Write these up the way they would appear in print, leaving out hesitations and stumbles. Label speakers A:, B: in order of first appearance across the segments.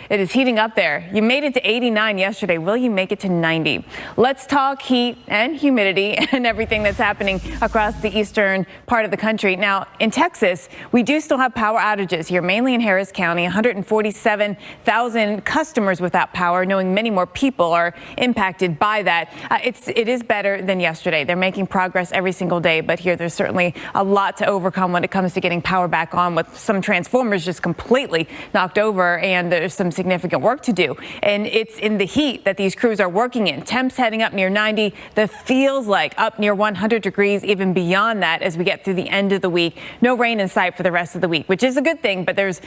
A: It is heating up there. You made it to 89 yesterday. Will you make it to 90? Let's talk heat and humidity and everything that's happening across the eastern part of the country. Now, in Texas, we do still have power outages here, mainly in Harris County. 147,000 customers without power, knowing many more people are impacted by that. It is better than yesterday. They're making progress every single day, but here there's certainly a lot to overcome when it comes to getting power back on, with some transformers just completely knocked over, and there's some significant work to do. And it's in the heat that these crews are working in. Temps heading up near 90. The feels like up near 100 degrees, even beyond that as we get through the end of the week. No rain in sight for the rest of the week, which is a good thing, but there's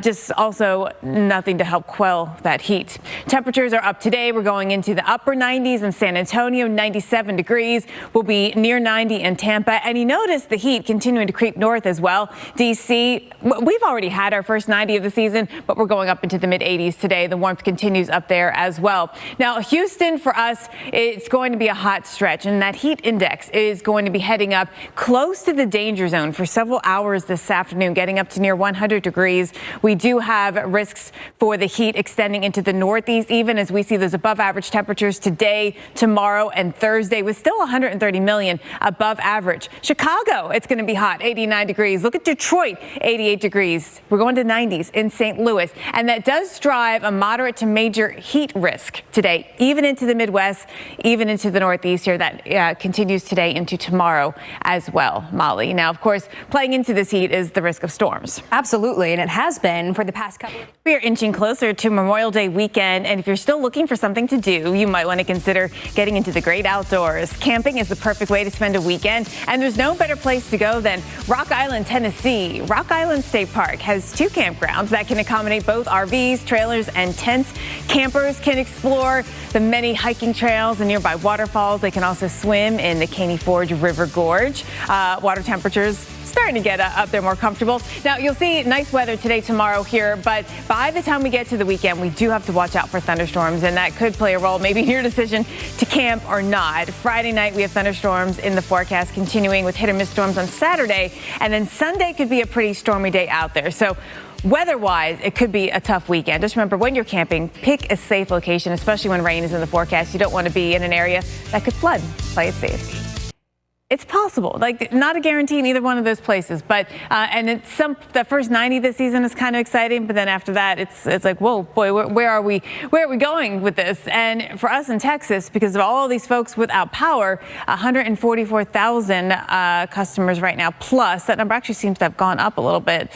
A: just also nothing to help quell that heat. Temperatures are up today. We're going into the upper 90s in San Antonio, 97 degrees. We'll be near 90 in Tampa. And you notice the heat continuing to creep north as well. D.C., we've already had our first 90 of the season, but we're going up into the mid-80s today. The warmth continues up there as well. Now, Houston, for us, it's going to be a hot stretch, and that heat index is going to be heading up close to the danger zone for several hours this afternoon, getting up to near 100 degrees. We do have risks for the heat extending into the northeast, even as we see those above average temperatures today, tomorrow, and Thursday, with still 130 million above average. Chicago, it's going to be hot, 89 degrees. Look at Detroit, 88 degrees. We're going to 90s in St. Louis, and that does drive a moderate to major heat risk today, even into the Midwest, even into the Northeast here. That continues today into tomorrow as well, Molly. Now, of course, playing into this heat is the risk of storms.
B: Absolutely, and it has been for the past couple of weeks.
A: We are inching closer to Memorial Day weekend, and if you're still looking for something to do, you might want to consider getting into the great outdoors. Camping is the perfect way to spend a weekend, and there's no better place to go than Rock Island, Tennessee. Rock Island State Park has 2 campgrounds that can accommodate both RVs, trailers, and tents. Campers can explore the many hiking trails and nearby waterfalls. They can also swim in the Caney Forge River Gorge. Water temperatures starting to get up there more comfortable. Now, you'll see nice weather today, tomorrow here, but by the time we get to the weekend, we do have to watch out for thunderstorms, and that could play a role maybe in your decision to camp or not. Friday night, we have thunderstorms in the forecast, continuing with hit or miss storms on Saturday, and then Sunday could be a pretty stormy day out there. So weather-wise, it could be a tough weekend. Just remember, when you're camping, pick a safe location, especially when rain is in the forecast. You don't want to be in an area that could flood. Play it safe. It's possible, like not a guarantee in either one of those places, but and the first 90 this season is kind of exciting, but then after that, it's like, whoa, boy, where are we going with this? And for us in Texas, because of all these folks without power, 144,000 customers right now, plus that number actually seems to have gone up a little bit.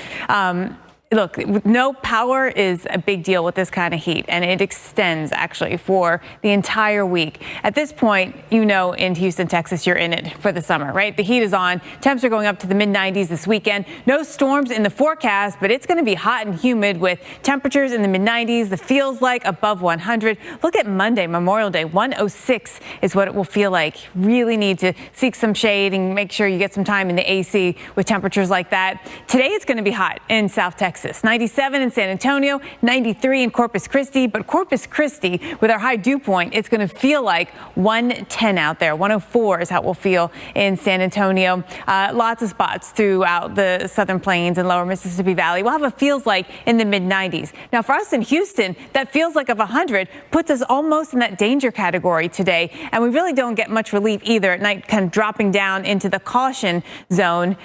A: Look, no power is a big deal with this kind of heat, and it extends actually for the entire week. At this point, you know, in Houston, Texas, you're in it for the summer, right? The heat is on. Temps are going up to the mid-90s this weekend. No storms in the forecast, but it's going to be hot and humid with temperatures in the mid-90s. The feels like above 100. Look at Monday, Memorial Day. 106 is what it will feel like. Really need to seek some shade and make sure you get some time in the AC with temperatures like that. Today, it's going to be hot in South Texas. 97 in San Antonio, 93 in Corpus Christi, but Corpus Christi, with our high dew point, it's going to feel like 110 out there. 104 is how it will feel in San Antonio. Lots of spots throughout the Southern Plains and lower Mississippi Valley. We'll have a feels like in the mid-90s. Now, for us in Houston, that feels like of 100 puts us almost in that danger category today, and we really don't get much relief either at night, kind of dropping down into the caution zone.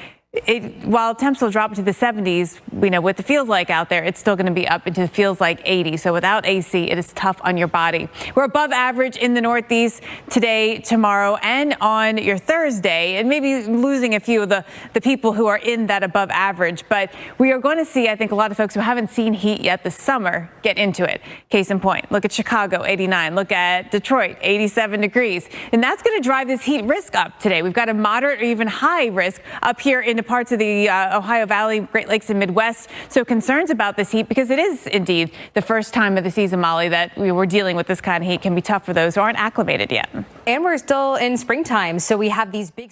A: While temps will drop to the 70s, you know, what it feels like out there, it's still going to be up into feels like 80. So without AC, it is tough on your body. We're above average in the Northeast today, tomorrow, and on your Thursday, and maybe losing a few of the people who are in that above average. But we are going to see, I think, a lot of folks who haven't seen heat yet this summer get into it. Case in point, look at Chicago, 89. Look at Detroit, 87 degrees. And that's going to drive this heat risk up today. We've got a moderate or even high risk up here in parts of the Ohio Valley, Great Lakes, and Midwest. So concerns about this heat, because it is indeed the first time of the season, Molly, that we were dealing with this kind of heat, can be tough for those who aren't acclimated yet.
B: And we're still in springtime, so we have these big